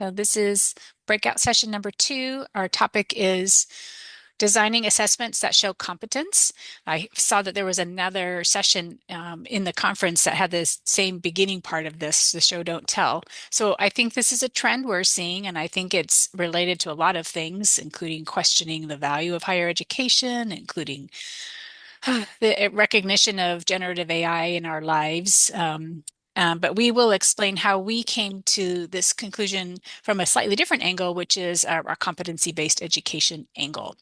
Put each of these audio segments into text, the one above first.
So this is breakout session number 2. Our topic is designing assessments that show competence. I saw that there was another session in the conference that had this same beginning part of this, the show don't tell. So I think this is a trend we're seeing, and I think it's related to a lot of things, including questioning the value of higher education, including the recognition of generative AI in our lives. But we will explain how we came to this conclusion from a slightly different angle, which is our competency-based education angle.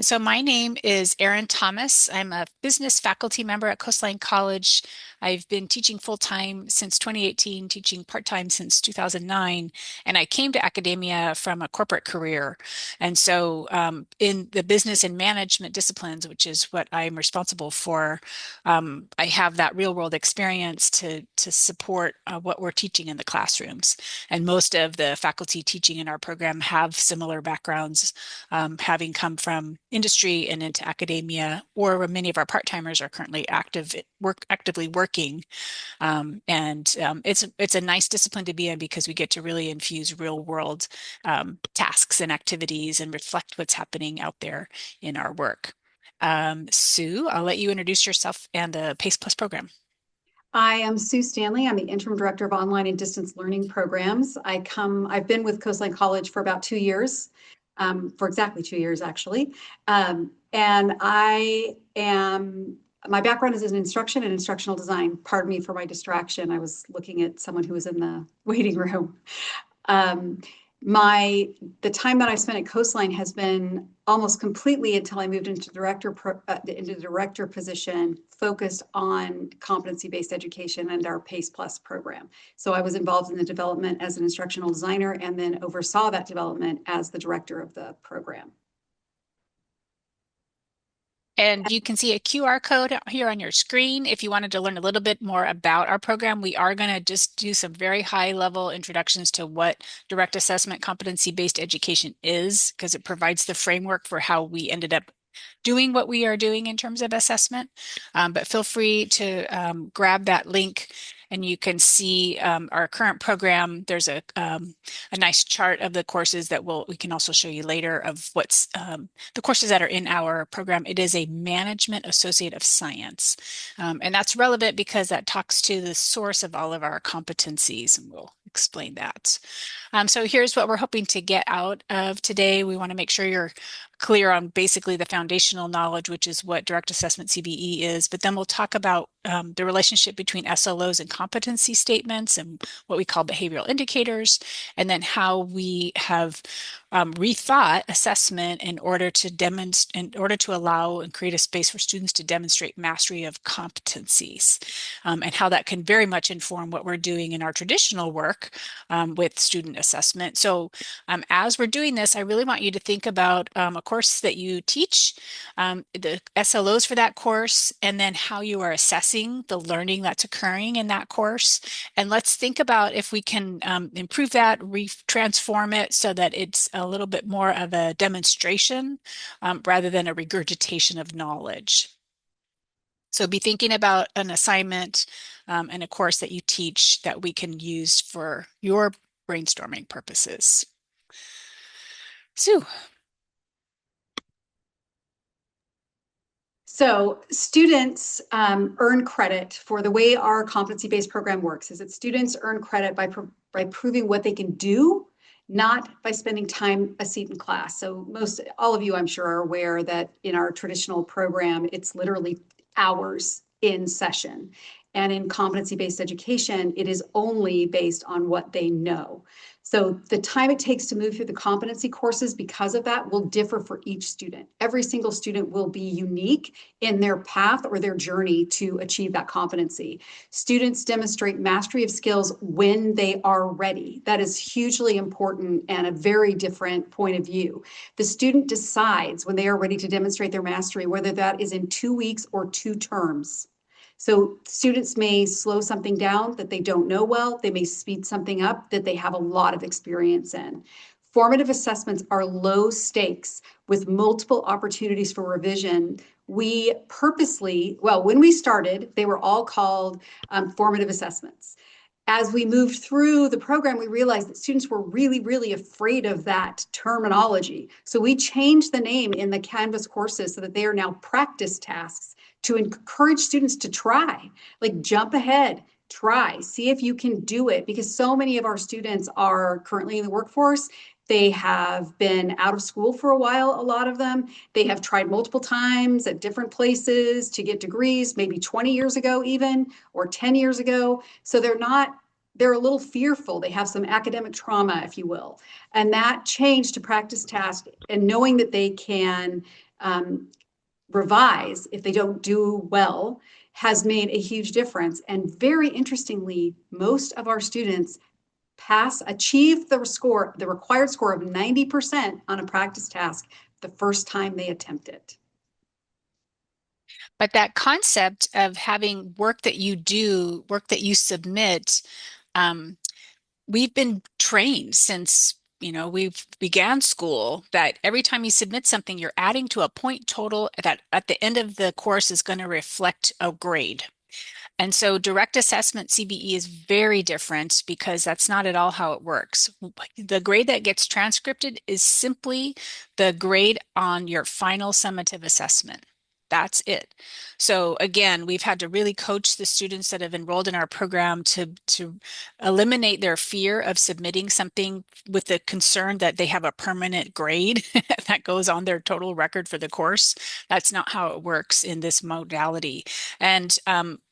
So my name is Erin Thomas. I'm a business faculty member at Coastline College. I've been teaching full-time since 2018, teaching part-time since 2009, and I came to academia from a corporate career. And so in the business and management disciplines, which is what I'm responsible for, I have that real-world experience to support what we're teaching in the classrooms. And most of the faculty teaching in our program have similar backgrounds, having come from industry and into academia, or many of our part-timers are currently actively working. It's a nice discipline to be in because we get to really infuse real world tasks and activities and reflect what's happening out there in our work. Sue, I'll let you introduce yourself and the PACE Plus program. I am Sue Stanley. I'm the Interim Director of Online and Distance Learning Programs. I've been with Coastline College for about 2 years, for exactly 2 years, actually. And my background is in instruction and instructional design. Pardon me for my distraction. I was looking at someone who was in the waiting room. The time that I spent at Coastline has been almost completely until I moved into director position, focused on competency-based education and our PACE Plus program. So I was involved in the development as an instructional designer and then oversaw that development as the director of the program. And you can see a QR code here on your screen. If you wanted to learn a little bit more about our program, we are going to just do some very high level introductions to what direct assessment competency-based education is, because it provides the framework for how we ended up doing what we are doing in terms of assessment. But feel free to grab that link and you can see our current program. There's a nice chart of the courses that we can also show you later of what's the courses that are in our program. It is a Management Associate of Science. And that's relevant because that talks to the source of all of our competencies, and we'll explain that. So here's what we're hoping to get out of today. We want to make sure you're clear on basically the foundational knowledge, which is what direct assessment CBE is, but then we'll talk about the relationship between SLOs and competency statements and what we call behavioral indicators, and then how we have rethought assessment in order to allow and create a space for students to demonstrate mastery of competencies, and how that can very much inform what we're doing in our traditional work with student assessment. So as we're doing this, I really want you to think about a course that you teach, the SLOs for that course, and then how you are assessing the learning that's occurring in that course. And let's think about if we can improve that, transform it so that it's a little bit more of a demonstration rather than a regurgitation of knowledge. So be thinking about an assignment and a course that you teach that we can use for your brainstorming purposes. Sue. So students earn credit for the way our competency-based program works is that students earn credit by proving what they can do, not by spending time a seat in class. So all of you, I'm sure, are aware that in our traditional program, it's literally hours in session. And in competency-based education, it is only based on what they know. So the time it takes to move through the competency courses because of that will differ for each student. Every single student will be unique in their path or their journey to achieve that competency. Students demonstrate mastery of skills when they are ready. That is hugely important and a very different point of view. The student decides when they are ready to demonstrate their mastery, whether that is in 2 weeks or 2 terms. So students may slow something down that they don't know well. They may speed something up that they have a lot of experience in. Formative assessments are low stakes with multiple opportunities for revision. We purposely, when we started, they were all called formative assessments. as we moved through the program, we realized that students were really, really afraid of that terminology. So we changed the name in the Canvas courses so that they are now practice tasks to encourage students to try, like jump ahead, try, see if you can do it. Because so many of our students are currently in the workforce. They have been out of school for a while, a lot of them. They have tried multiple times at different places to get degrees, maybe 20 years ago, even, or 10 years ago. So they're a little fearful. They have some academic trauma, if you will. And that change to practice task and knowing that they can revise if they don't do well has made a huge difference. And very interestingly, most of our students achieve the required score of 90% on a practice task the first time they attempt it. But that concept of having work that you do, work that you submit, um, we've been trained since, we've began school that every time you submit something, you're adding to a point total that at the end of the course is going to reflect a grade. And so direct assessment CBE is very different because that's not at all how it works. The grade that gets transcripted is simply the grade on your final summative assessment. That's it. So again, we've had to really coach the students that have enrolled in our program to eliminate their fear of submitting something with the concern that they have a permanent grade that goes on their total record for the course. That's not how it works in this modality. And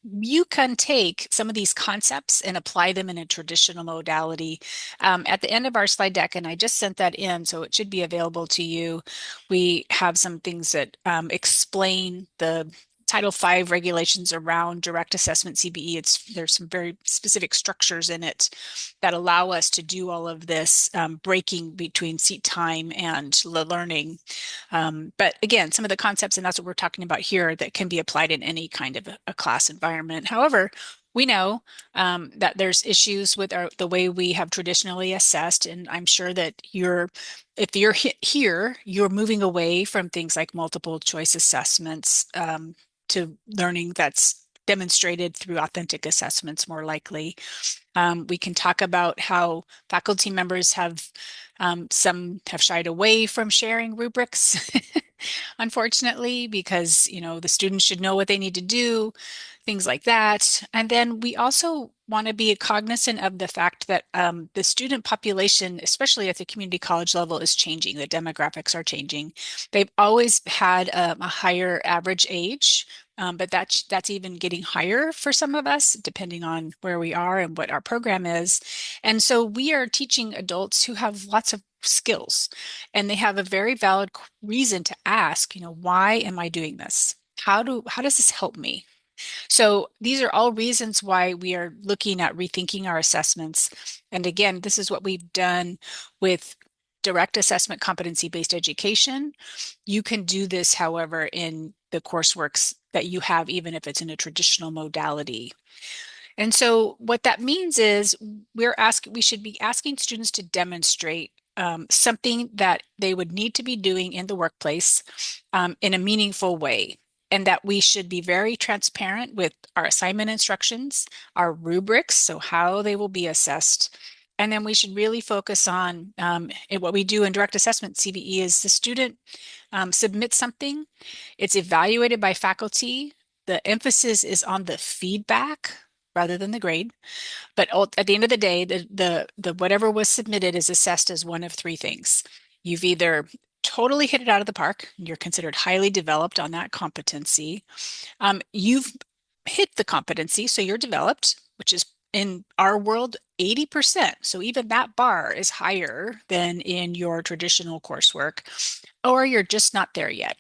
you can take some of these concepts and apply them in a traditional modality. At the end of our slide deck, and I just sent that in, so it should be available to you. We have some things that explain the Title V regulations around direct assessment CBE. There's some very specific structures in it that allow us to do all of this breaking between seat time and the learning. But again, some of the concepts, and that's what we're talking about here, that can be applied in any kind of a class environment. However, we know that there's issues with the way we have traditionally assessed, and I'm sure that if you're here, you're moving away from things like multiple choice assessments to learning that's demonstrated through authentic assessments more likely. We can talk about how faculty members some have shied away from sharing rubrics, unfortunately, because, the students should know what they need to do, things like that. And then we also want to be cognizant of the fact that the student population, especially at the community college level, is changing. The demographics are changing. They've always had a higher average age, but that's even getting higher for some of us, depending on where we are and what our program is. And so we are teaching adults who have lots of skills, and they have a very valid reason to ask, why am I doing this? How does this help me? So these are all reasons why we are looking at rethinking our assessments. And again, this is what we've done with direct assessment competency-based education. You can do this, however, in the courseworks that you have, even if it's in a traditional modality. And so what that means is we should be asking students to demonstrate something that they would need to be doing in the workplace in a meaningful way. And that we should be very transparent with our assignment instructions, our rubrics, so how they will be assessed. And then we should really focus on what we do in direct assessment CBE is the student submits something, it's evaluated by faculty. The emphasis is on the feedback rather than the grade. But at the end of the day, the whatever was submitted is assessed as one of three things. You've either totally hit it out of the park, you're considered highly developed on that competency. You've hit the competency, so you're developed, which is in our world 80%. So even that bar is higher than in your traditional coursework, or you're just not there yet.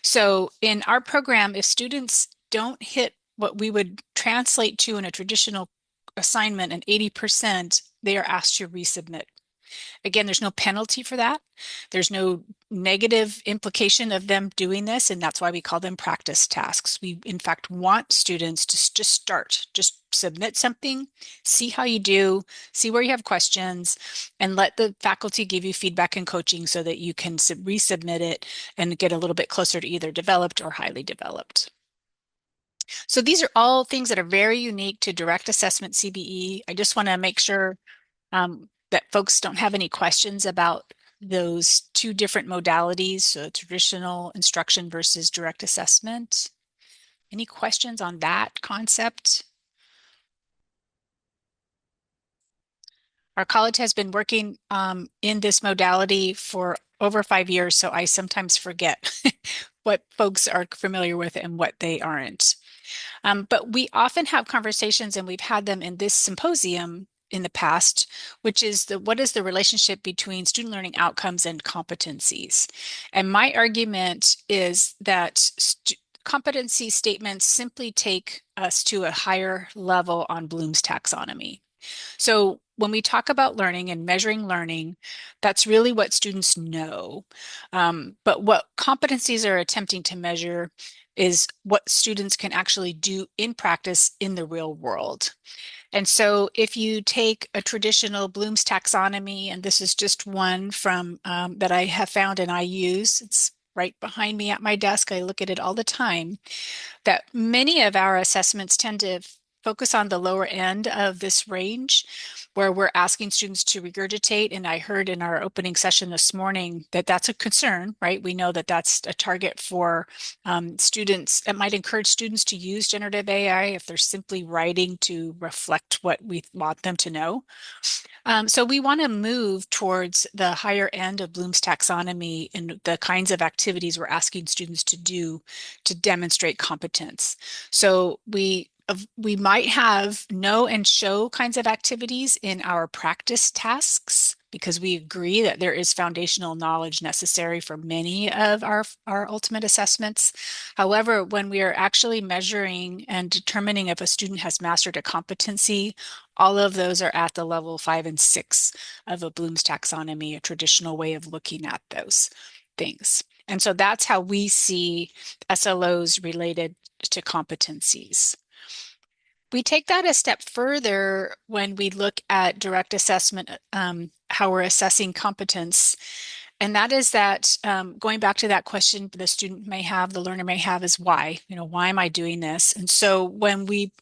So in our program, if students don't hit what we would translate to in a traditional assignment an 80%, they are asked to resubmit. Again, there's no penalty for that. There's no negative implication of them doing this, and that's why we call them practice tasks. We, in fact, want students to just start, just submit something, see how you do, see where you have questions, and let the faculty give you feedback and coaching so that you can resubmit it and get a little bit closer to either developed or highly developed. So these are all things that are very unique to direct assessment CBE. I just want to make sure that folks don't have any questions about those two different modalities, so traditional instruction versus direct assessment. Any questions on that concept? Our college has been working in this modality for over 5 years, so I sometimes forget what folks are familiar with and what they aren't. But we often have conversations, and we've had them in this symposium in the past, which is what is the relationship between student learning outcomes and competencies? And my argument is that competency statements simply take us to a higher level on Bloom's taxonomy. So when we talk about learning and measuring learning, that's really what students know. But what competencies are attempting to measure is what students can actually do in practice in the real world. And so if you take a traditional Bloom's taxonomy, and this is just one from that I have found and I use, it's right behind me at my desk. I look at it all the time, that many of our assessments tend to focus on the lower end of this range where we're asking students to regurgitate. And I heard in our opening session this morning that that's a concern, right? We know that that's a target for students. It might encourage students to use generative AI if they're simply writing to reflect what we want them to know. So we want to move towards the higher end of Bloom's taxonomy and the kinds of activities we're asking students to do to demonstrate competence. So we might have know and show kinds of activities in our practice tasks because we agree that there is foundational knowledge necessary for many of our ultimate assessments. However, when we are actually measuring and determining if a student has mastered a competency, all of those are at the level 5 and 6 of a Bloom's taxonomy, a traditional way of looking at those things. And so that's how we see SLOs related to competencies. We take that a step further when we look at direct assessment, how we're assessing competence. And that is that going back to that question the student may have, the learner may have is why, why am I doing this? And so when we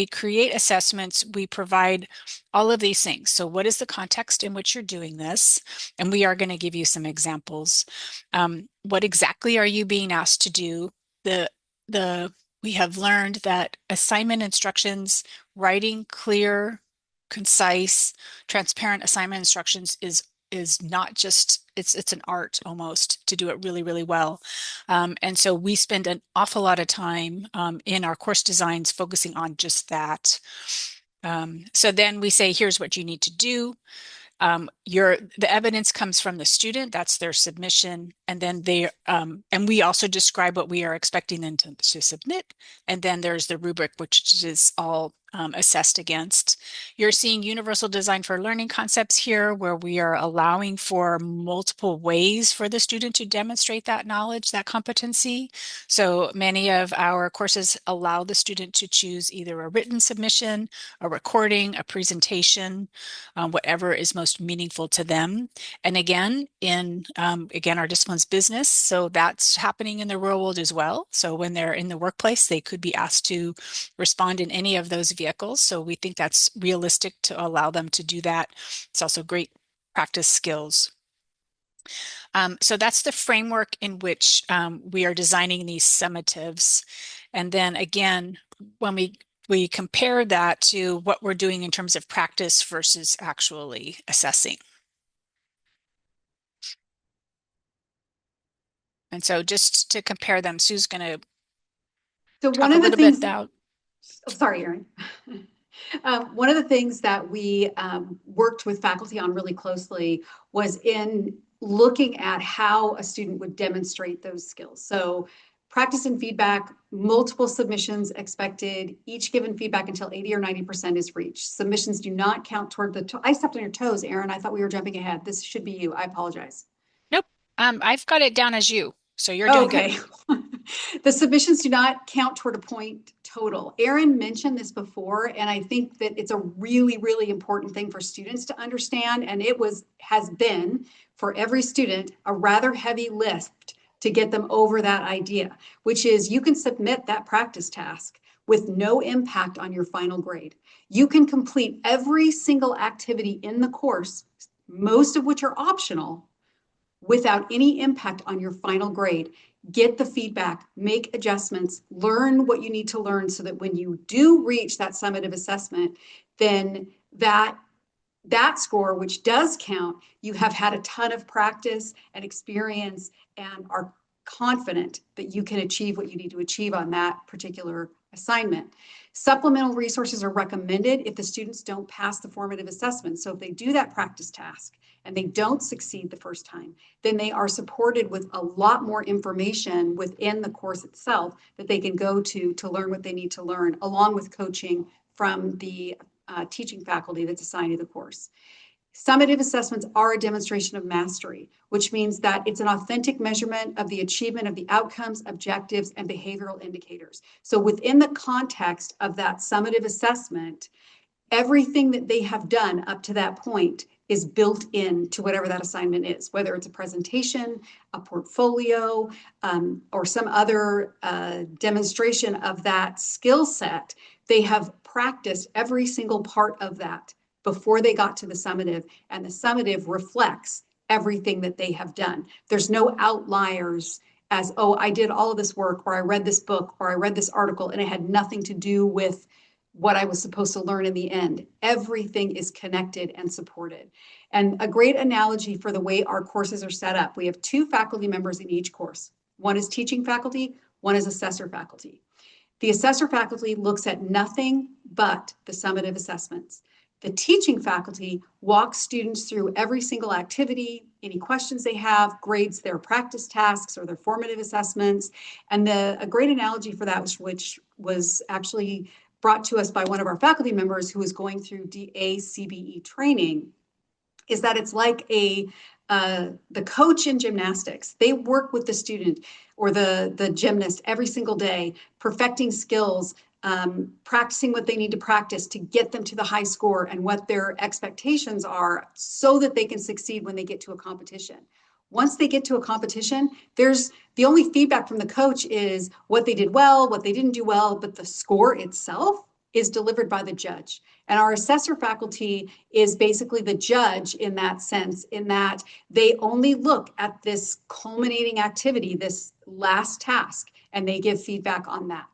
create assessments, we provide all of these things. So what is the context in which you're doing this? And we are going to give you some examples. What exactly are you being asked to do? The we have learned that assignment instructions, writing clear, concise, transparent assignment instructions is not just it's an art almost to do it really, really well. And so we spend an awful lot of time in our course designs focusing on just that. So then we say, here's what you need to do. The evidence comes from the student, that's their submission, and then and we also describe what we are expecting them to submit, and then there's the rubric, which is all assessed against. You're seeing universal design for learning concepts here, where we are allowing for multiple ways for the student to demonstrate that knowledge, that competency. So many of our courses allow the student to choose either a written submission, a recording, a presentation, whatever is most meaningful to them. And again, again, our discipline's business, so that's happening in the real world as well. So when they're in the workplace, they could be asked to respond in any of those vehicles. So we think that's realistic to allow them to do that. It's also great practice skills. So that's the framework in which we are designing these summatives. And then again, when we compare that to what we're doing in terms of practice versus actually assessing. And so just to compare them, Sue's going to So one talk a of the little bit things, about. oh, sorry, Erin. One of the things that we worked with faculty on really closely was in looking at how a student would demonstrate those skills. So practice and feedback, multiple submissions expected, each given feedback until 80 or 90% is reached. Submissions do not count toward I stepped on your toes, Erin. I thought we were jumping ahead. This should be you. I apologize. Nope. I've got it down as you, so you're doing good. Okay. The submissions do not count toward a point total. Erin mentioned this before, and I think that it's a really, really important thing for students to understand. And has been for every student a rather heavy lift to get them over that idea, which is you can submit that practice task with no impact on your final grade. You can complete every single activity in the course, most of which are optional, without any impact on your final grade. Get the feedback, make adjustments, learn what you need to learn so that when you do reach that summative assessment, then that score, which does count, you have had a ton of practice and experience and are confident that you can achieve what you need to achieve on that particular assignment. Supplemental resources are recommended if the students don't pass the formative assessment. So if they do that practice task and they don't succeed the first time, then they are supported with a lot more information within the course itself that they can go to learn what they need to learn, along with coaching from the teaching faculty that's assigned to the course. Summative assessments are a demonstration of mastery, which means that it's an authentic measurement of the achievement of the outcomes, objectives, and behavioral indicators. So within the context of that summative assessment, everything that they have done up to that point is built into whatever that assignment is, whether it's a presentation, a portfolio, or some other demonstration of that skill set. They have practiced every single part of that before they got to the summative, and the summative reflects everything that they have done. There's no outliers as, oh, I did all of this work, or I read this book, or I read this article, and it had nothing to do with what I was supposed to learn in the end. Everything is connected and supported. And a great analogy for the way our courses are set up, we have 2 faculty members in each course. One is teaching faculty, one is assessor faculty. The assessor faculty looks at nothing but the summative assessments. The teaching faculty walks students through every single activity, any questions they have, grades their practice tasks or their formative assessments. And a great analogy for that, which was actually brought to us by one of our faculty members who was going through DA-CBE training, is that it's like the coach in gymnastics. They work with the student or the gymnast every single day, perfecting skills, practicing what they need to practice to get them to the high score and what their expectations are so that they can succeed when they get to a competition. Once they get to a competition, there's the only feedback from the coach is what they did well, what they didn't do well, but the score itself is delivered by the judge. And our assessor faculty is basically the judge in that sense, in that they only look at this culminating activity, this last task, and they give feedback on that.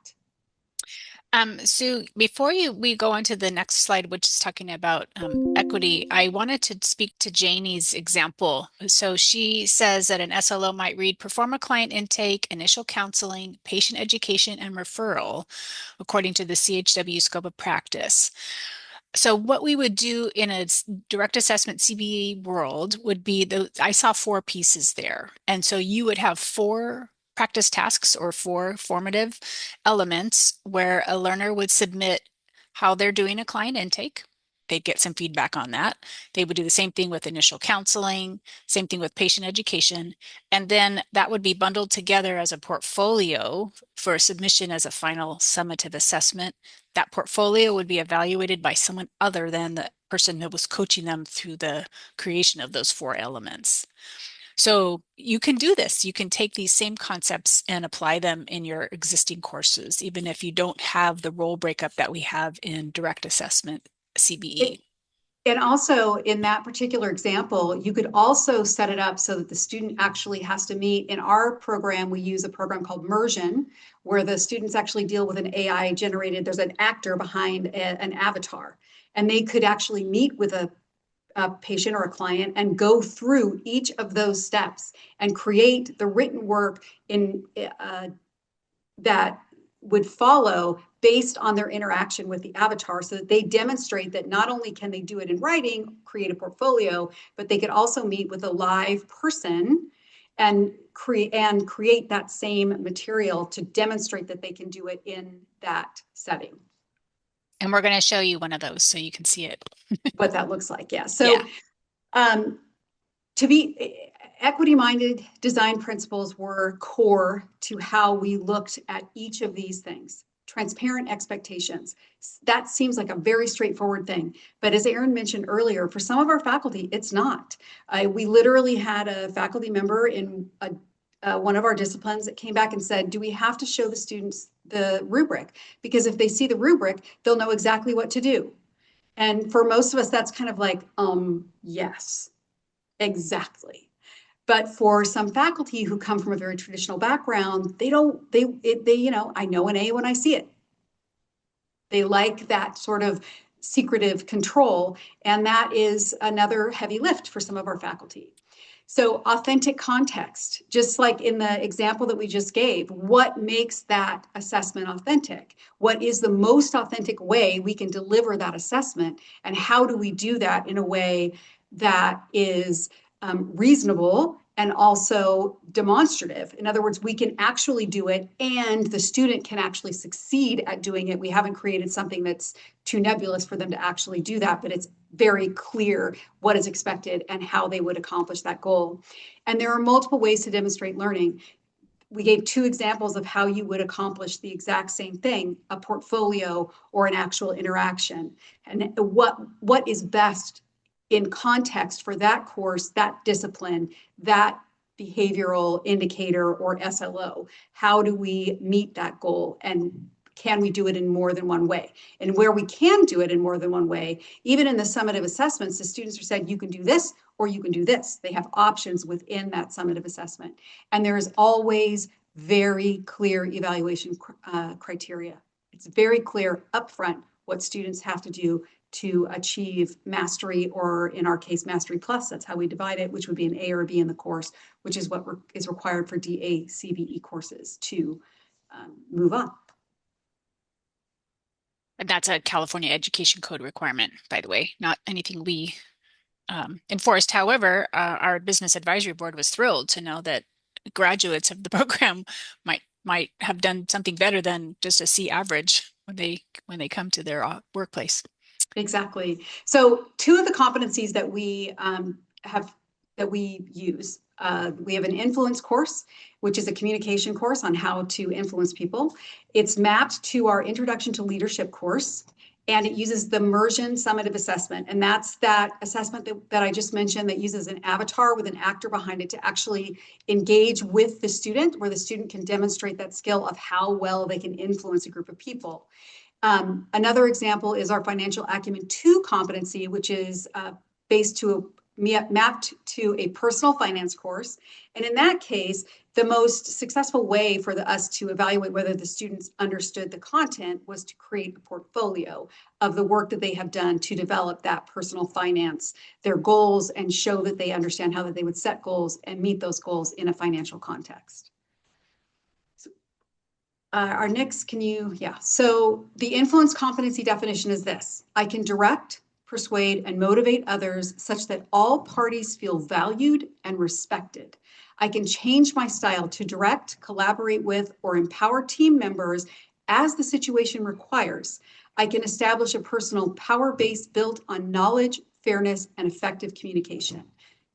So before we go on to the next slide, which is talking about equity, I wanted to speak to Janie's example. So she says that an SLO might read perform a client intake, initial counseling, patient education, and referral, according to the CHW scope of practice. So what we would do in a direct assessment CBE world would be I saw 4 pieces there. And so you would have 4 practice tasks or 4 formative elements where a learner would submit how they're doing a client intake. They'd get some feedback on that. They would do the same thing with initial counseling, same thing with patient education, and then that would be bundled together as a portfolio for submission as a final summative assessment. That portfolio would be evaluated by someone other than the person that was coaching them through the creation of those 4 elements. So you can do this. You can take these same concepts and apply them in your existing courses, even if you don't have the role breakup that we have in direct assessment CBE. And also in that particular example, you could also set it up so that the student actually has to meet. In our program, we use a program called Mursion, where the students actually deal with an AI generated, there's an actor behind an avatar, and they could actually meet with a patient or a client and go through each of those steps and create the written work that would follow based on their interaction with the avatar, so that they demonstrate that not only can they do it in writing, create a portfolio, but they could also meet with a live person and create that same material to demonstrate that they can do it in that setting. And we're going to show you one of those so you can see it. What that looks like, yeah. So to be equity-minded design principles were core to how we looked at each of these things. Transparent expectations. That seems like a very straightforward thing. But as Erin mentioned earlier, for some of our faculty, it's not. We literally had a faculty member in one of our disciplines that came back and said, do we have to show the students the rubric? Because if they see the rubric, they'll know exactly what to do. And for most of us, that's kind of like, yes, exactly. But for some faculty who come from a very traditional background, they don't, you know, I know an A when I see it. They like that sort of secretive control. And that is another heavy lift for some of our faculty. So authentic context, just like in the example that we just gave, what makes that assessment authentic? What is the most authentic way we can deliver that assessment? And how do we do that in a way that is reasonable and also demonstrative? In other words, we can actually do it and the student can actually succeed at doing it. We haven't created something that's too nebulous for them to actually do that, but it's very clear what is expected and how they would accomplish that goal. And there are multiple ways to demonstrate learning. We gave two examples of how you would accomplish the exact same thing, a portfolio or an actual interaction. And what is best in context for that course, that discipline, that behavioral indicator or SLO? How do we meet that goal? And can we do it in more than one way? And where we can do it in more than one way, even in the summative assessments, the students are said, you can do this or you can do this. They have options within that summative assessment. And there is always very clear evaluation criteria. It's very clear upfront what students have to do to achieve mastery, or in our case, mastery plus. That's how we divide it, which would be an A or a B in the course, which is what is required for DA CBE courses to move on. And that's a California Education Code requirement, by the way, not anything we enforced. However, our business advisory board was thrilled to know that graduates of the program might have done something better than just a C average when they come to their workplace. Exactly. So two of the competencies that we use, we have an influence course, which is a communication course on how to influence people. It's mapped to our Introduction to Leadership course, and it uses the Mursion summative assessment. And that's that assessment that I just mentioned that uses an avatar with an actor behind it to actually engage with the student, where the student can demonstrate that skill of how well they can influence a group of people. Another example is our Financial Acumen 2 competency, which is mapped to a personal finance course. And in that case, the most successful way for us to evaluate whether the students understood the content was to create a portfolio of the work that they have done to develop that personal finance, their goals, and show that they understand how that they would set goals and meet those goals in a financial context. Our next, so the influence competency definition is this: I can direct, persuade, and motivate others such that all parties feel valued and respected. I can change my style to direct, collaborate with, or empower team members as the situation requires. I can establish a personal power base built on knowledge, fairness, and effective communication.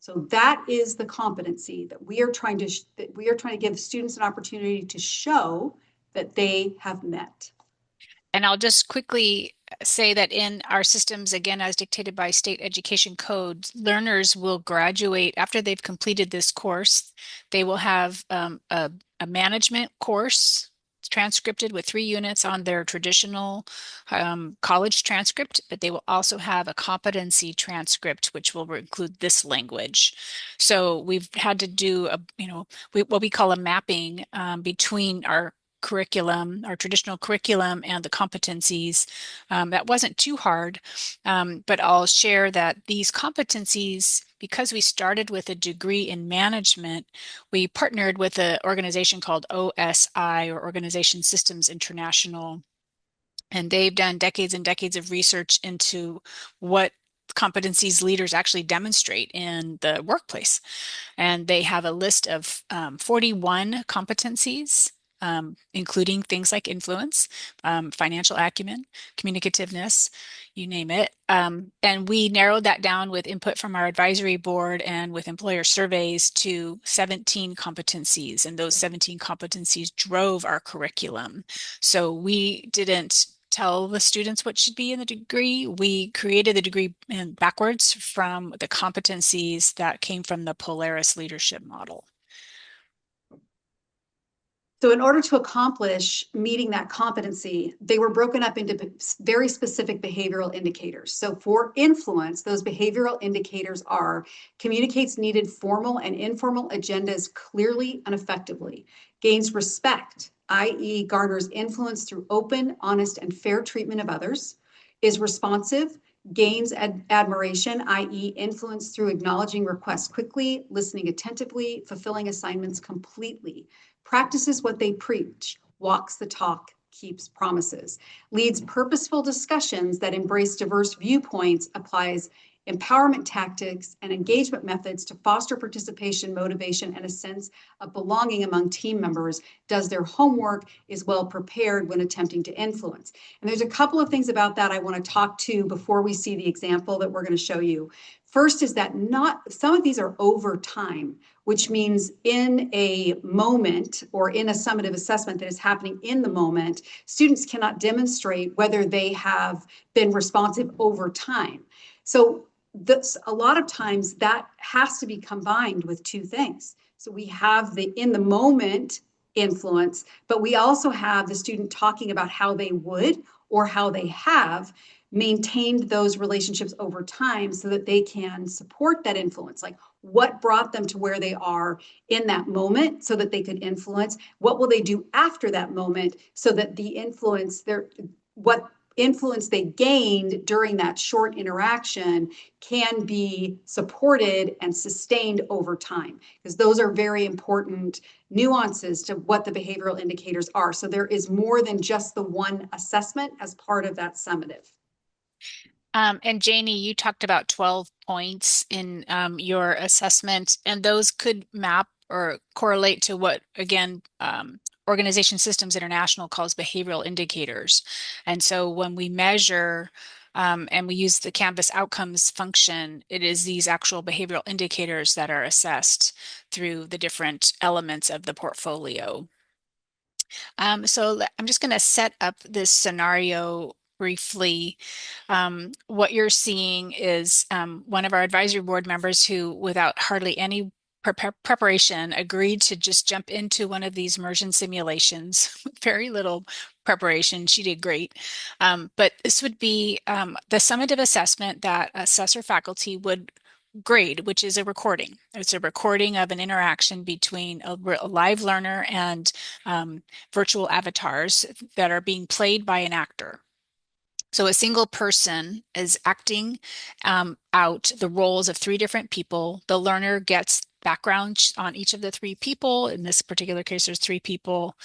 So that is the competency that we are trying to give students an opportunity to show that they have met. And I'll just quickly say that in our systems, again, as dictated by state education codes, learners will graduate after they've completed this course. They will have a management course transcripted with 3 units on their traditional college transcript, but they will also have a competency transcript, which will include this language. So we've had to do what we call a mapping between our curriculum, our traditional curriculum, and the competencies. That wasn't too hard, but I'll share that these competencies, because we started with a degree in management, we partnered with an organization called OSI, or Organization Systems International, and they've done decades and decades of research into what competencies leaders actually demonstrate in the workplace. And they have a list of 41 competencies, including things like influence, financial acumen, communicativeness, you name it. And we narrowed that down with input from our advisory board and with employer surveys to 17 competencies. And those 17 competencies drove our curriculum. So we didn't tell the students what should be in the degree. We created the degree backwards from the competencies that came from the Polaris leadership model. So in order to accomplish meeting that competency, they were broken up into very specific behavioral indicators. So for influence, those behavioral indicators are communicates needed formal and informal agendas clearly and effectively, gains respect, i.e. garners influence through open, honest, and fair treatment of others, is responsive, gains admiration, i.e. influence through acknowledging requests quickly, listening attentively, fulfilling assignments completely, practices what they preach, walks the talk, keeps promises, leads purposeful discussions that embrace diverse viewpoints, applies empowerment tactics and engagement methods to foster participation, motivation, and a sense of belonging among team members, does their homework, is well prepared when attempting to influence. And there's a couple of things about that I want to talk to before we see the example that we're going to show you. First is that not some of these are over time, which means in a moment or in a summative assessment that is happening in the moment, students cannot demonstrate whether they have been responsive over time. So a lot of times that has to be combined with two things. So we have the in the moment influence, but we also have the student talking about how they would or how they have maintained those relationships over time so that they can support that influence. Like what brought them to where they are in that moment so that they could influence? What will they do after that moment so that the influence, what influence they gained during that short interaction can be supported and sustained over time, because those are very important nuances to what the behavioral indicators are. So there is more than just the one assessment as part of that summative. And Janie, you talked about 12 points in your assessment, and those could map or correlate to what, again, Organization Systems International calls behavioral indicators. And so when we measure and we use the Canvas outcomes function, it is these actual behavioral indicators that are assessed through the different elements of the portfolio. I'm just going to set up this scenario briefly. What you're seeing is one of our advisory board members who, without hardly any preparation, agreed to just jump into one of these immersion simulations with very little preparation. She did great. But this would be the summative assessment that assessor faculty would grade, which is a recording. It's a recording of an interaction between a live learner and virtual avatars that are being played by an actor. So a single person is acting out the roles of three different people. The learner gets background on each of the three people. In this particular case, there's three people,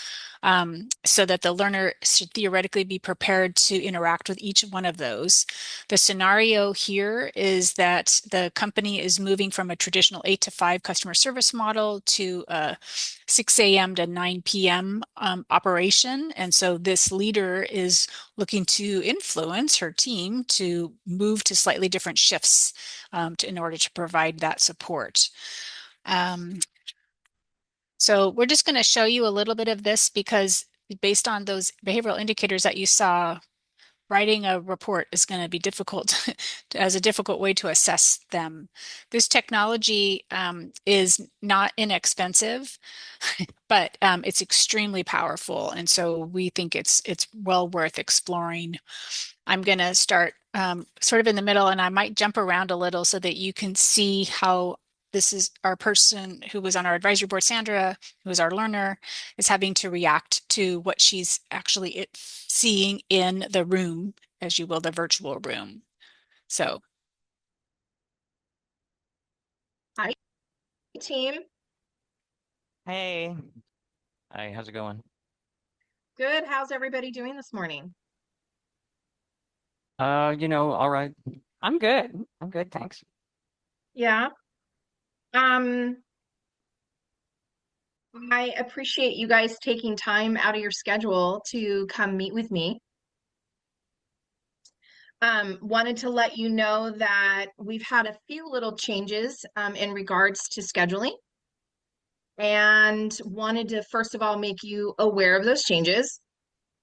so that the learner should theoretically be prepared to interact with each one of those. The scenario here is that the company is moving from a traditional 8 to 5 customer service model to a 6 a.m. to 9 p.m. Operation. And so this leader is looking to influence her team to move to slightly different shifts in order to provide that support. So we're just going to show you a little bit of this because based on those behavioral indicators that you saw, writing a report is going to be difficult as a difficult way to assess them. This technology is not inexpensive, but it's extremely powerful. And so we think it's well worth exploring. I'm going to start sort of in the middle, and I might jump around a little so that you can see how this is our person who was on our advisory board, Sandra, who is our learner, is having to react to what she's actually seeing in the room, as you will, the virtual room. So, Hi, team. Hey. Hi, how's it going? Good. How's everybody doing this morning? All right. I'm good. I'm good, thanks. Yeah. Um, I appreciate you guys taking time out of your schedule to come meet with me. Wanted to let you know that we've had a few little changes in regards to scheduling, and wanted to first of all make you aware of those changes,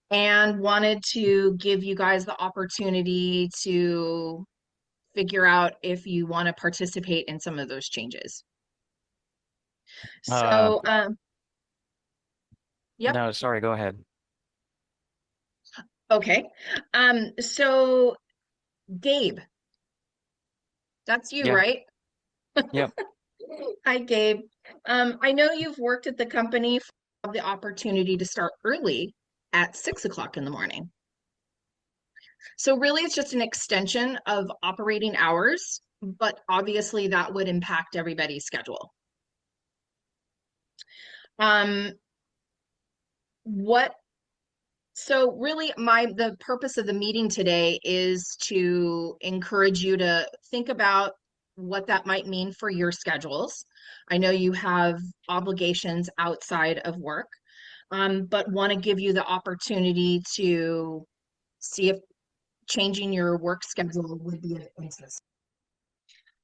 and wanted to give you guys the opportunity to figure out if you want to participate in some of those changes. Uh, So, Yep. No, sorry, go ahead. Okay. So Gabe, that's you, Yeah, right? yep. Hi, Gabe. I know you've worked at the company for the opportunity to start early at 6 o'clock in the morning. So really it's just an extension of operating hours, but obviously that would impact everybody's schedule. Um, what So really the purpose of the meeting today is to encourage you to think about what that might mean for your schedules. I know you have obligations outside of work, but want to give you the opportunity to see if changing your work schedule would be of interest.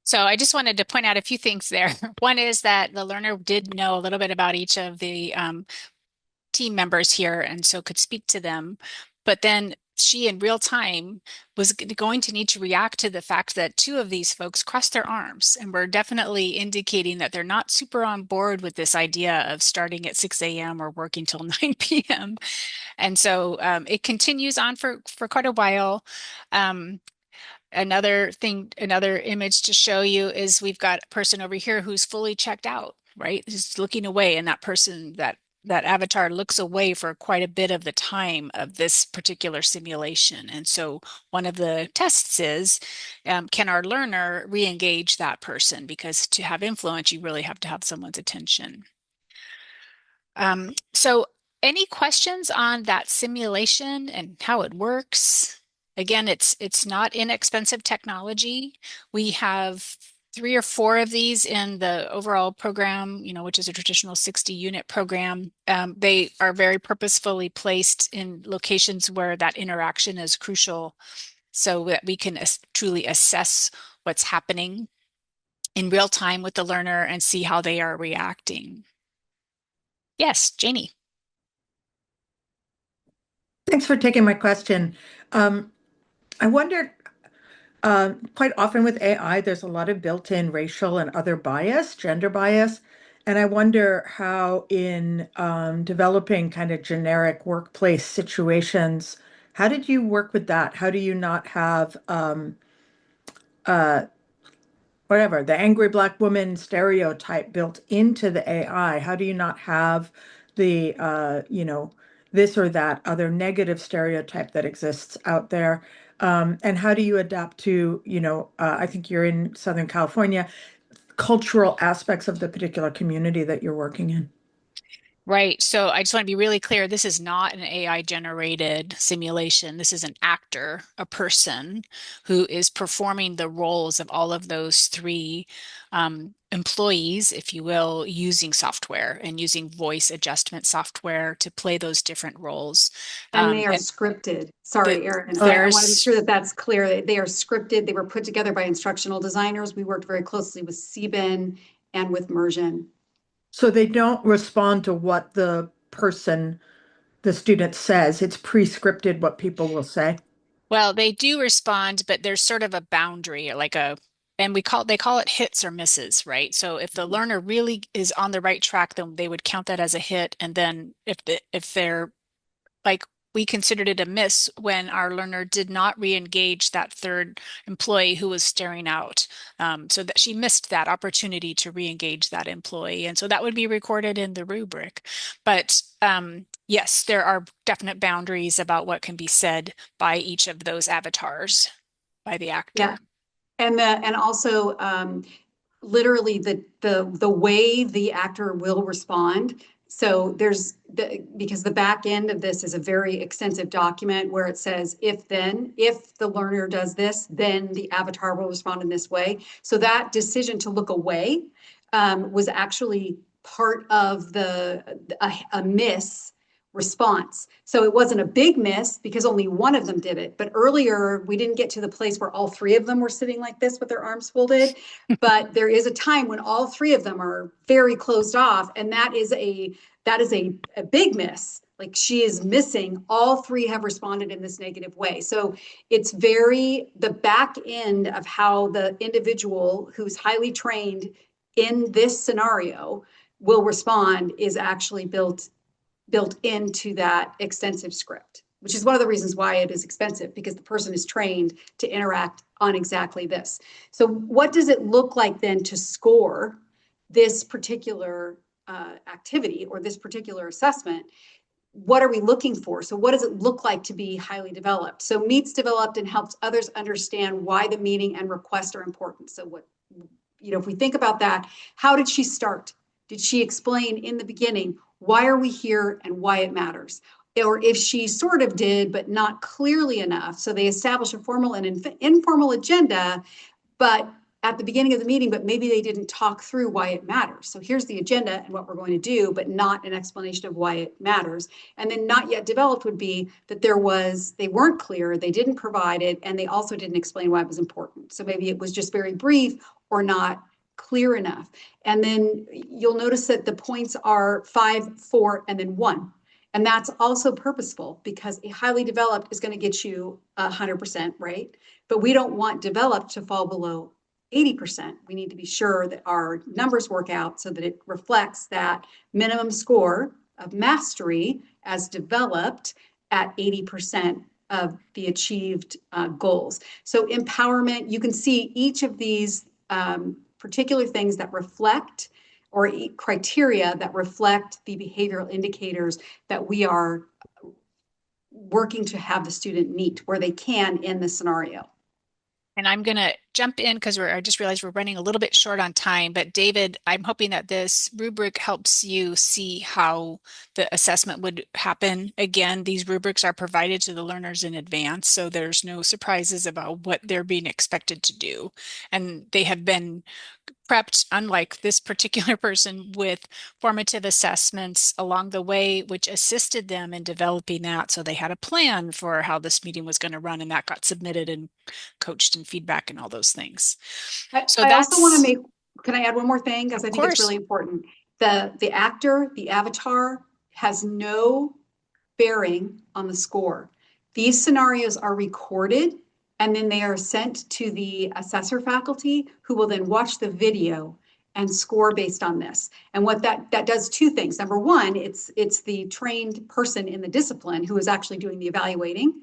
So I just wanted to point out a few things there. One is that the learner did know a little bit about each of the team members here and so could speak to them. But then she in real time was going to need to react to the fact that two of these folks crossed their arms and were definitely indicating that they're not super on board with this idea of starting at 6 a.m. or working till 9 p.m. And so it continues on for quite a while. Um, Another thing, another image to show you is we've got a person over here who's fully checked out, right? Who's looking away, and that person, that avatar looks away for quite a bit of the time of this particular simulation. And so one of the tests is, can our learner re-engage that person? Because to have influence, you really have to have someone's attention. So any questions on that simulation and how it works? Again, it's not inexpensive technology. We have 3 or 4 of these in the overall program, which is a traditional 60-unit program. They are very purposefully placed in locations where that interaction is crucial so that we can truly assess what's happening in real time with the learner and see how they are reacting. Yes, Janie. Thanks for taking my question. Um, I wondered, quite often with AI, there's a lot of built-in racial and other bias, gender bias. And I wonder how in developing kind of generic workplace situations, how did you work with that? How do you not have uh, whatever, the angry black woman stereotype built into the AI? How do you not have the, this or that other negative stereotype that exists out there? And how do you adapt to, I think you're in Southern California, cultural aspects of the particular community that you're working in? Right. So I just want to be really clear. This is not an AI generated simulation. This is an actor, a person who is performing the roles of all of those three employees, if you will, using software and using voice adjustment software to play those different roles. And they are And scripted. the, Sorry, Erin. I want to make there's sure that that's clear. They are scripted. They were put together by instructional designers. We worked very closely with CBIN and with Mursion. So they don't respond to what the student says. It's pre-scripted what people will say. Well, they do respond, but there's sort of a boundary, and they call it hits or misses, right? So if the learner really is on the right track, then they would count that as a hit. And then if they're like we considered it a miss when our learner did not re-engage that third employee who was staring out. So that she missed that opportunity to re-engage that employee. And so that would be recorded in the rubric. But yes, there are definite boundaries about what can be said by each of those avatars by the Yeah. actor. And also literally the way the actor will respond. So because the back end of this is a very extensive document where it says if the learner does this, then the avatar will respond in this way. So that decision to look away was actually part of a miss response. So it wasn't a big miss because only one of them did it. But earlier, we didn't get to the place where all three of them were sitting like this with their arms folded. But there is a time when all three of them are very closed off, and that is a big miss. Like she is missing. All three have responded in this negative way. So it's the back end of how the individual who's highly trained in this scenario will respond is actually built built into that extensive script, which is one of the reasons why it is expensive, because the person is trained to interact on exactly this. So what does it look like then to score this particular activity or this particular assessment? What are we looking for? So what does it look like to be highly developed? So meets developed and helps others understand why the meeting and request are important. So what, if we think about that, how did she start? Did she explain in the beginning, why are we here and why it matters? Or if she sort of did, but not clearly enough. So they establish a formal and informal agenda, but at the beginning of the meeting, but maybe they didn't talk through why it matters. So here's the agenda and what we're going to do, but not an explanation of why it matters. And then not yet developed would be that they weren't clear, they didn't provide it, and they also didn't explain why it was important. So maybe it was just very brief or not clear enough. And then you'll notice that the points are 5, 4, and then 1. And that's also purposeful, because a highly developed is going to get you 100%, right? But we don't want developed to fall below 80%. We need to be sure that our numbers work out so that it reflects that minimum score of mastery as developed at 80% of the achieved goals. So empowerment, you can see each of these particular things that reflect, or criteria that reflect, the behavioral indicators that we are working to have the student meet where they can in the scenario. And I'm going to jump in because I just realized we're running a little bit short on time. But David, I'm hoping that this rubric helps you see how the assessment would happen. Again, these rubrics are provided to the learners in advance, so there's no surprises about what they're being expected to do. And they have been prepped, unlike this particular person, with formative assessments along the way, which assisted them in developing that. So they had a plan for how this meeting was going to run, and that got submitted and coached and feedback and all those things. So I also want to that's, can I add one more thing? Because I of think it's really course, important. The actor, the avatar, has no bearing on the score. These scenarios are recorded and then they are sent to the assessor faculty, who will then watch the video and score based on this. And what that does two things. Number one, it's the trained person in the discipline who is actually doing the evaluating.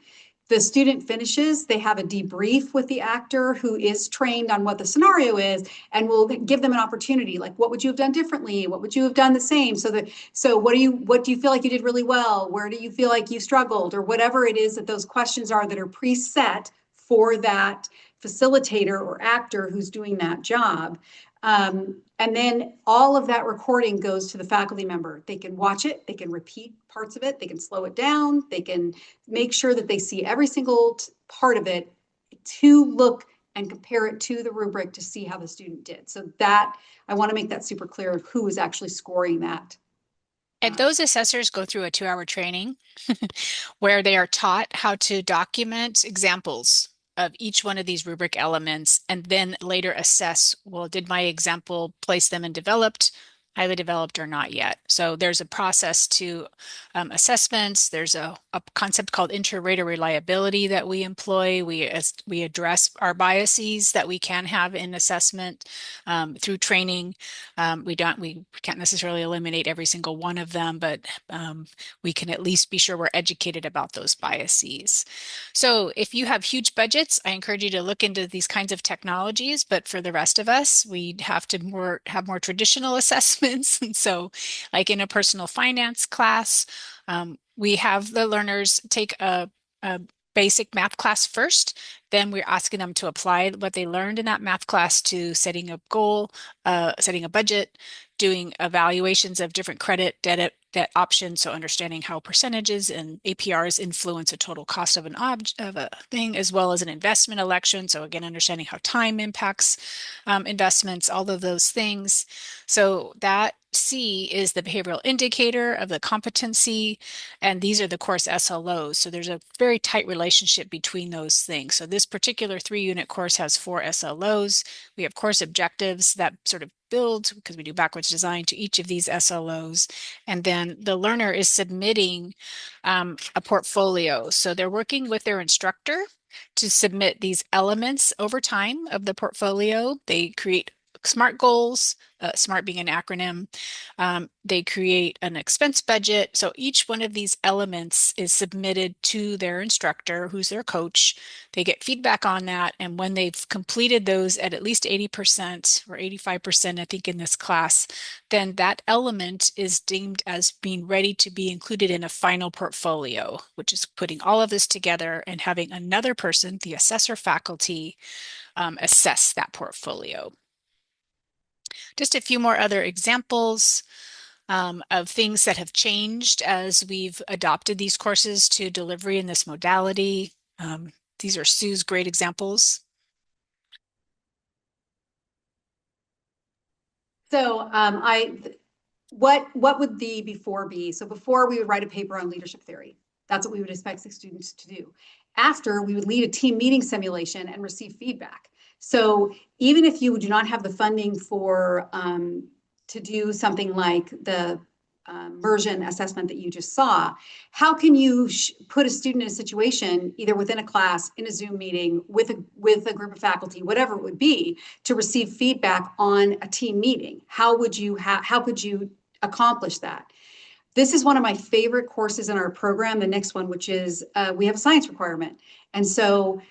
The student finishes, they have a debrief with the actor who is trained on what the scenario is, and will give them an opportunity, like, what would you have done differently? What would you have done the same? So what do you feel like you did really well? Where do you feel like you struggled? Or whatever it is that those questions are that are preset for that facilitator or actor who's doing that job. And then all of that recording goes to the faculty member. They can watch it, they can repeat parts of it, they can slow it down, they can make sure that they see every single part of it to look and compare it to the rubric to see how the student did. So that, I want to make that super clear of who is actually scoring that. and those assessors go through a 2-hour training where they are taught how to document examples of each one of these rubric elements and then later assess, well, did my example place them in developed, highly developed, or not yet? So there's a process to assessments. There's a concept called inter-rater reliability that we employ. We address our biases that we can have in assessment through training. We can't necessarily eliminate every single one of them, but we can at least be sure we're educated about those biases. So if you have huge budgets, I encourage you to look into these kinds of technologies. But for the rest of us, we have to have more traditional assessments. And so, like in a personal finance class, we have the learners take a basic math class first. Then we're asking them to apply what they learned in that math class to setting a goal, setting a budget, doing evaluations of different credit, debt options. So understanding how percentages and APRs influence a total cost of of a thing, as well as an investment election. So again, understanding how time impacts investments, all of those things. So that C is the behavioral indicator of the competency, and these are the course SLOs. So there's a very tight relationship between those things. So this particular 3-unit course has 4 SLOs. We have course objectives that sort of build, because we do backwards design, to each of these SLOs. And then the learner is submitting a portfolio. So they're working with their instructor to submit these elements over time of the portfolio. They create SMART goals, SMART being an acronym. They create an expense budget. So each one of these elements is submitted to their instructor, who's their coach. They get feedback on that. And when they've completed those at least 80% or 85%, I think in this class, then that element is deemed as being ready to be included in a final portfolio, which is putting all of this together and having another person, the assessor faculty, assess that portfolio. Just a few more other examples of things that have changed as we've adopted these courses to delivery in this modality. These are Sue's great examples. So what would the before be? So before we would write a paper on leadership theory. That's what we would expect the students to do. After, we would lead a team meeting simulation and receive feedback. So even if you do not have the funding for to do something like the Mursion assessment that you just saw, how can you put a student in a situation, either within a class, in a Zoom meeting, with a group of faculty, whatever it would be, to receive feedback on a team meeting? How could you accomplish that? This is one of my favorite courses in our program, the next one, which is we have a science requirement. And so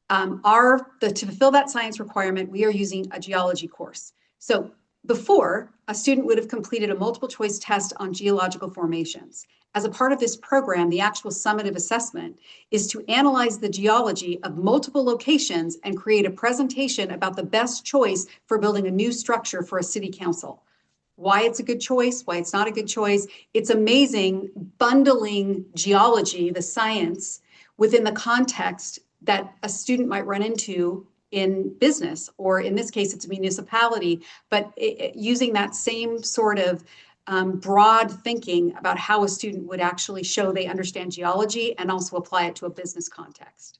to fulfill that science requirement, we are using a geology course. So before, a student would have completed a multiple choice test on geological formations. As a part of this program, the actual summative assessment is to analyze the geology of multiple locations and create a presentation about the best choice for building a new structure for a city council. Why it's a good choice, why it's not a good choice. It's amazing bundling geology, the science, within the context that a student might run into in business, or in this case, it's a municipality, but using that same sort of broad thinking about how a student would actually show they understand geology and also apply it to a business context.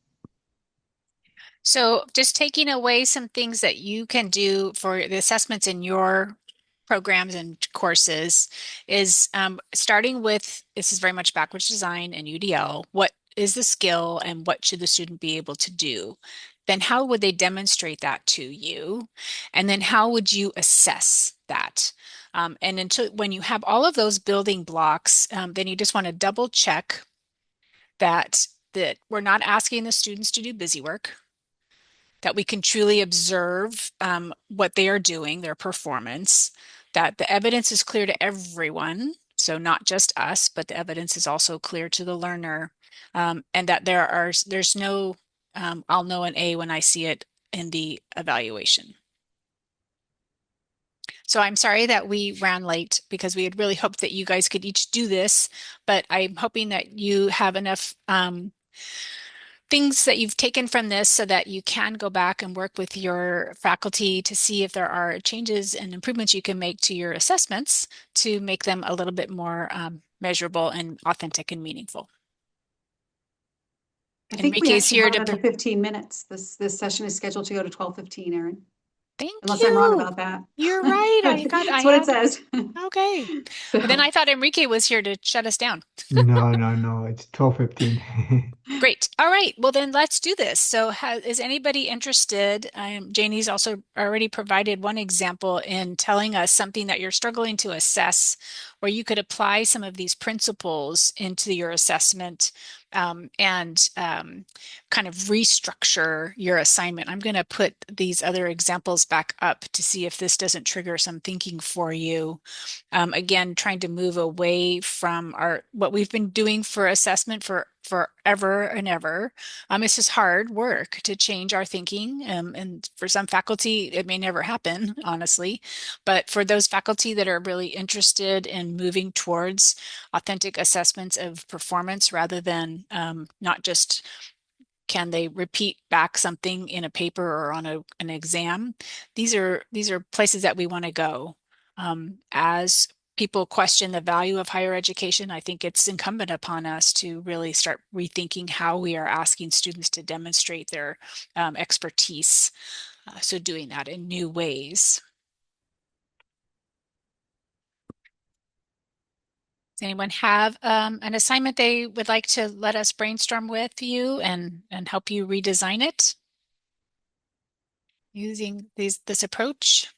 So just taking away some things that you can do for the assessments in your programs and courses is starting with, this is very much backwards design and UDL. What is the skill and what should the student be able to do? Then how would they demonstrate that to you? And then how would you assess that? And until when you have all of those building blocks, then you just want to double check that we're not asking the students to do busy work, that we can truly observe what they are doing, their performance, that the evidence is clear to everyone, so not just us, but the evidence is also clear to the learner, and that there's no, I'll know an A when I see it in the evaluation. So I'm sorry that we ran late because we had really hoped that you guys could each do this, but I'm hoping that you have enough things that you've taken from this so that you can go back and work with your faculty to see if there are changes and improvements you can make to your assessments to make them a little bit more measurable and authentic and meaningful. I think we Enrique's actually here have to. another 15 minutes. This session is scheduled to go to 12:15, Erin. Thank Unless I'm wrong you. about that. You're right. That's what it says. Okay. So, But then I thought Enrique was here to shut us down. No. It's 12:15. Great. All right. Well, then let's do this. So is anybody interested? Janie's also already provided one example in telling us something that you're struggling to assess, where you could apply some of these principles into your assessment and kind of restructure your assignment. I'm going to put these other examples back up to see if this doesn't trigger some thinking for you. Again, trying to move away from what we've been doing for assessment for forever and ever. It's just hard work to change our thinking. And for some faculty, it may never happen, honestly. But for those faculty that are really interested in moving towards authentic assessments of performance rather than not just can they repeat back something in a paper or on an exam, these are places that we want to go. As people question the value of higher education, I think it's incumbent upon us to really start rethinking how we are asking students to demonstrate their expertise. So doing that in new ways. Does anyone have an assignment they would like to let us brainstorm with you and help you redesign it using this approach?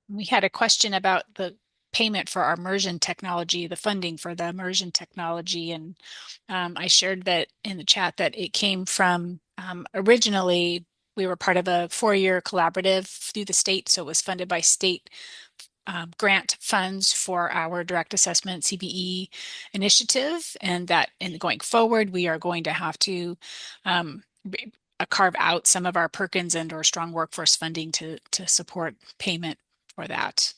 We had a question about the payment for our immersion technology, the funding for the immersion technology, and I shared that in the chat that it came from originally we were part of a 4-year collaborative through the state, so it was funded by state grant funds for our direct assessment CBE initiative, and that in going forward we are going to have to carve out some of our Perkins and or strong workforce funding to support payment for that.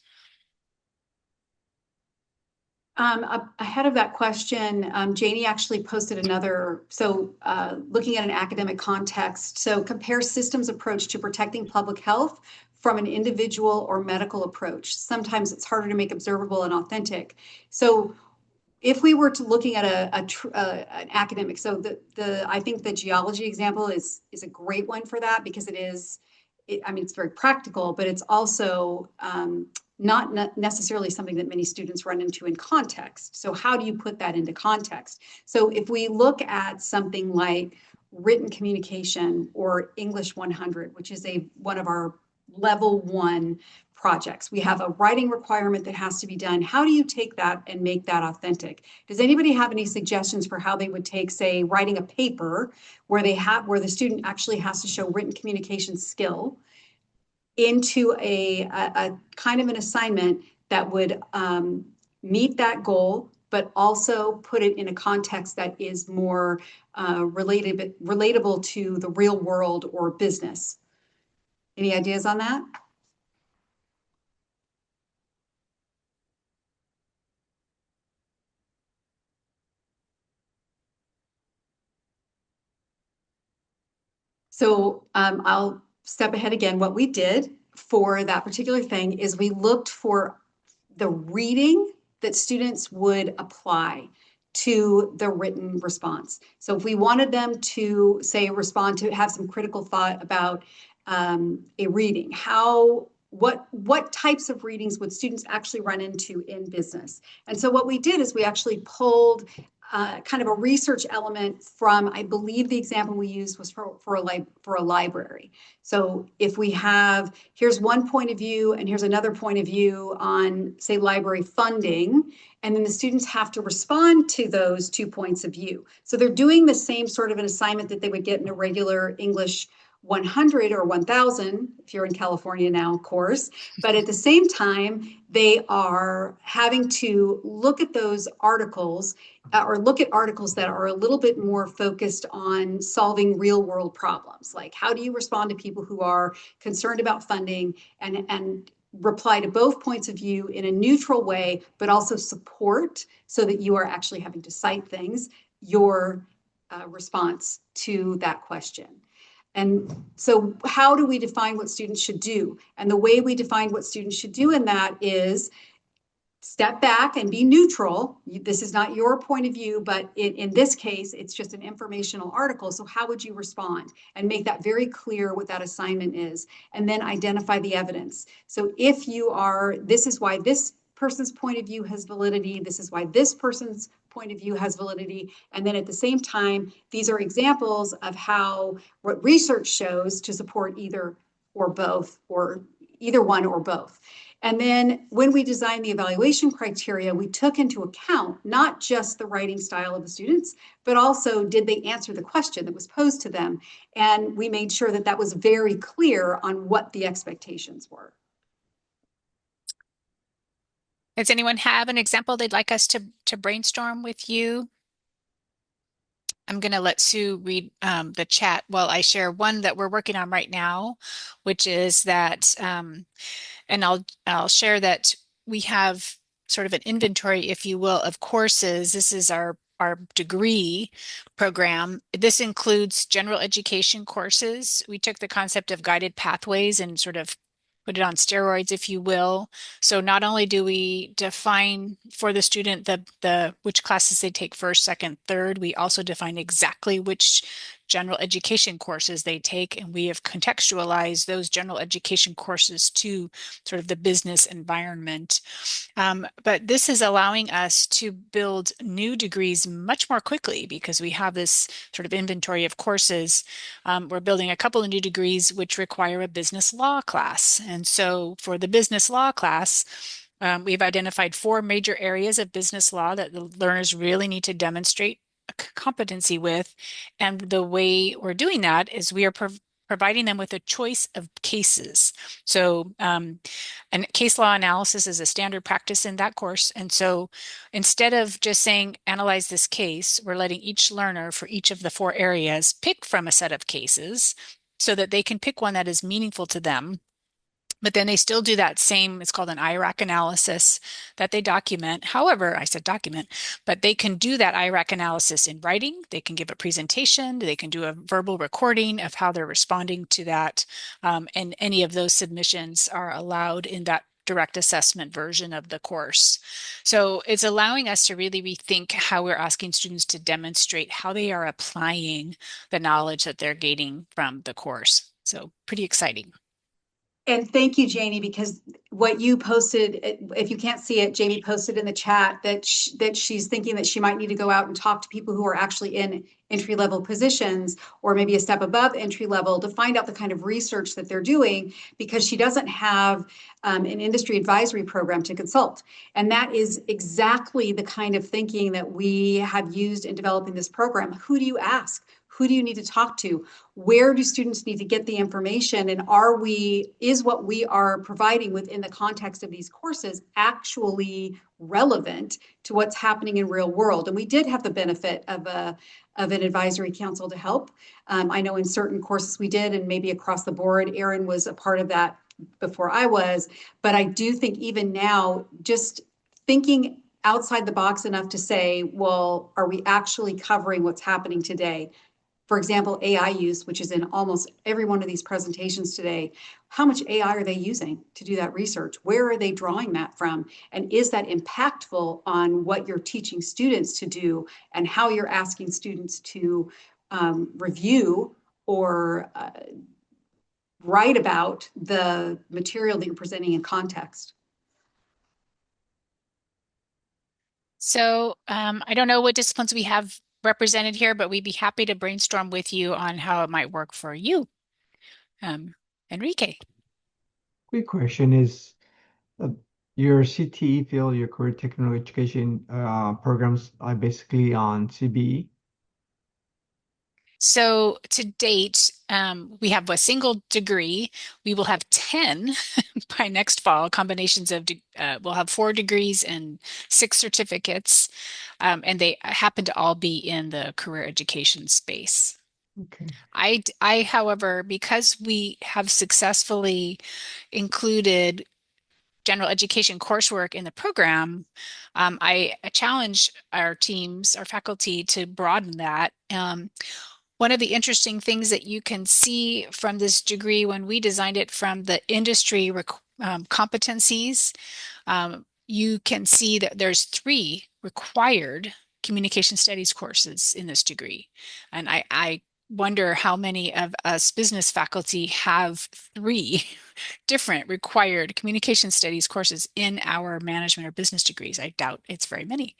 Ahead of that question, Janie actually posted another, looking at an academic context, so compare systems approach to protecting public health from an individual or medical approach. Sometimes it's harder to make observable and authentic. So if we were to looking at an academic, so I think the geology example is a great one for that because it's very practical, but it's also not necessarily something that many students run into in context. So how do you put that into context? So if we look at something like written communication or English 100, which is one of our level 1 projects, we have a writing requirement that has to be done. How do you take that and make that authentic? Does anybody have any suggestions for how they would take, say, writing a paper where the student actually has to show written communication skill into a kind of an assignment that would meet that goal, but also put it in a context that is more relatable to the real world or business? Any ideas on that? So I'll step ahead again. What we did for that particular thing is we looked for the reading that students would apply to the written response. So if we wanted them to, say, respond to, have some critical thought about a reading, what types of readings would students actually run into in business? And so what we did is we actually pulled kind of a research element from, I believe the example we used was for a library. So if we have, here's one point of view and here's another point of view on, say, library funding, and then the students have to respond to those 2 points of view. So they're doing the same sort of an assignment that they would get in a regular English 100 or 1000, if you're in California now, of course, but at the same time, they are having to look at those articles or look at articles that are a little bit more focused on solving real world problems. Like, how do you respond to people who are concerned about funding and reply to both points of view in a neutral way, but also support so that you are actually having to cite things, your response to that question. And so how do we define what students should do? And the way we define what students should do in that is step back and be neutral. This is not your point of view, but in this case, it's just an informational article. So how would you respond? And make that very clear what that assignment is. And then identify the evidence. So if you are, this is why this person's point of view has validity. This is why this person's point of view has validity. And then at the same time, these are examples of what research shows to support either or both, or either one or both. And then when we designed the evaluation criteria, we took into account not just the writing style of the students, but also did they answer the question that was posed to them? And we made sure that that was very clear on what the expectations were. Does anyone have an example they'd like us to brainstorm with you? I'm going to let Sue read the chat while I share one that we're working on right now, which is that, and I'll share that we have sort of an inventory, if you will, of courses. This is our degree program. This includes general education courses. We took the concept of guided pathways and sort of put it on steroids, if you will. So not only do we define for the student the which classes they take first, second, third, we also define exactly which general education courses they take, and we have contextualized those general education courses to sort of the business environment. But this is allowing us to build new degrees much more quickly because we have this sort of inventory of courses. We're building a couple of new degrees which require a business law class. And so for the business law class, we've identified 4 major areas of business law that the learners really need to demonstrate a competency with. And the way we're doing that is we are providing them with a choice of cases. So, and case law analysis is a standard practice in that course. And so instead of just saying, analyze this case, we're letting each learner for each of the 4 areas pick from a set of cases so that they can pick one that is meaningful to them. But then they still do that same, it's called an IRAC analysis that they document. However, I said document, but they can do that IRAC analysis in writing. They can give a presentation. They can do a verbal recording of how they're responding to that. And any of those submissions are allowed in that direct assessment version of the course. So it's allowing us to really rethink how we're asking students to demonstrate how they are applying the knowledge that they're gaining from the course. So pretty exciting. And thank you, Janie, because what you posted, if you can't see it, Jamie posted in the chat that she's thinking that she might need to go out and talk to people who are actually in entry-level positions or maybe a step above entry level to find out the kind of research that they're doing, because she doesn't have an industry advisory program to consult. And that is exactly the kind of thinking that we have used in developing this program. Who do you ask? Who do you need to talk to? Where do students need to get the information? And is what we are providing within the context of these courses actually relevant to what's happening in real world? And we did have the benefit of an advisory council to help. I know in certain courses we did, and maybe across the board, Erin was a part of that before I was. But I do think even now, just thinking outside the box enough to say, well, are we actually covering what's happening today? For example, AI use, which is in almost every one of these presentations today. How much AI are they using to do that research? Where are they drawing that from? And is that impactful on what you're teaching students to do and how you're asking students to review or write about the material that you're presenting in context? So I don't know what disciplines we have represented here, but we'd be happy to brainstorm with you on how it might work for you. Enrique. Quick question is uh, your CTE field, your career technical education programs are basically on CBE. So to date, we have a single degree. We will have 10 by next fall, combinations of, we'll have 4 degrees and 6 certificates, and they happen to all be in the career education space. Okay. However, because we have successfully included general education coursework in the program, I challenge our teams, our faculty to broaden that. One of the interesting things that you can see from this degree when we designed it from the industry competencies, you can see that there's 3 required communication studies courses in this degree. And I wonder how many of us business faculty have 3 different required communication studies courses in our management or business degrees. I doubt it's very many.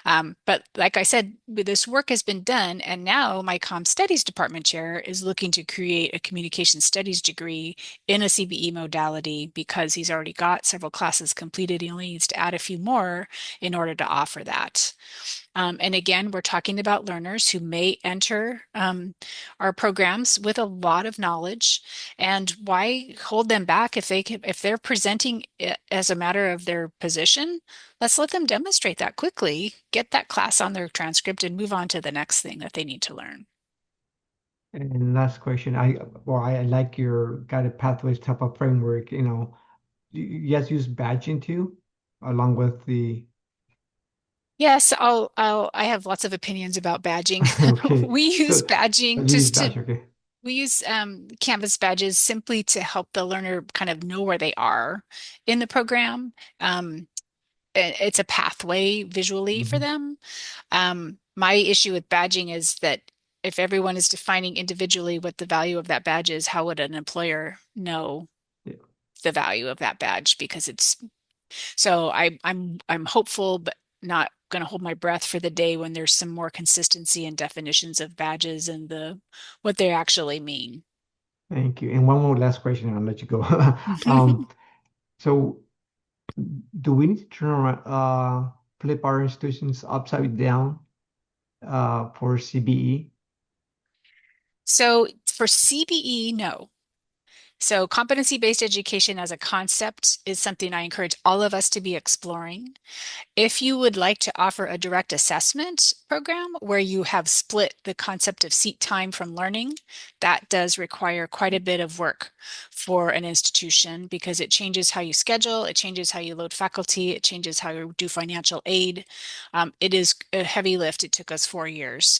But like I said, this work has been done, and now my Comm Studies department chair is looking to create a communication studies degree in a CBE modality because he's already got several classes completed. He only needs to add a few more in order to offer that. And again, we're talking about learners who may enter our programs with a lot of knowledge. And why hold them back if they're presenting it as a matter of their position? Let's let them demonstrate that quickly, get that class on their transcript, and move on to the next thing that they need to learn. And last question, I like your guided pathways type of framework. You guys use badging too, along with the Yes, I have lots of opinions about badging. okay. We use So badging you use just to badge, okay. We use Canvas badges simply to help the learner kind of know where they are in the program. Um, it's a pathway visually for Hmm. them. My issue with badging is that if everyone is defining individually what the value of that badge is, how would an employer know Yeah. the value of that badge? Because it's so I'm hopeful, but not going to hold my breath for the day when there's some more consistency in definitions of badges and what they actually mean. Thank you. And one more last question, and I'll let you go. So do we need to turn around, flip our institutions upside down, for CBE? So for CBE, no. So competency-based education as a concept is something I encourage all of us to be exploring. If you would like to offer a direct assessment program where you have split the concept of seat time from learning, that does require quite a bit of work for an institution because it changes how you schedule, it changes how you load faculty, it changes how you do financial aid. It is a heavy lift. It took us 4 years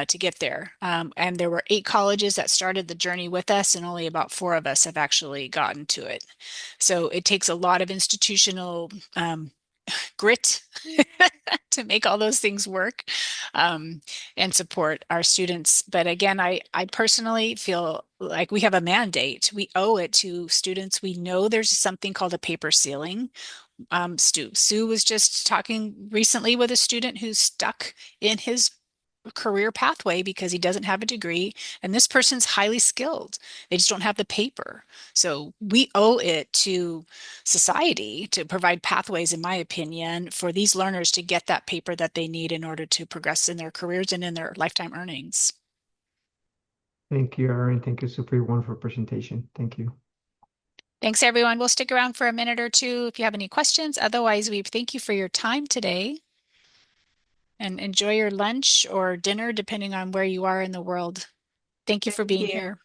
to get there. And there were 8 colleges that started the journey with us, and only about 4 of us have actually gotten to it. So it takes a lot of institutional grit to make all those things work and support our students. But again, I personally feel like we have a mandate. We owe it to students. We know there's something called a paper ceiling. Sue was just talking recently with a student who's stuck in his career pathway because he doesn't have a degree, and this person's highly skilled. They just don't have the paper. So we owe it to society to provide pathways, in my opinion, for these learners to get that paper that they need in order to progress in their careers and in their lifetime earnings. Thank you, Erin. Thank you, Sue, for your wonderful presentation. Thank you. Thanks, everyone. We'll stick around for a minute or two if you have any questions. Otherwise, we thank you for your time today and enjoy your lunch or dinner, depending on where you are in the world. Thank you for Thank being you. here.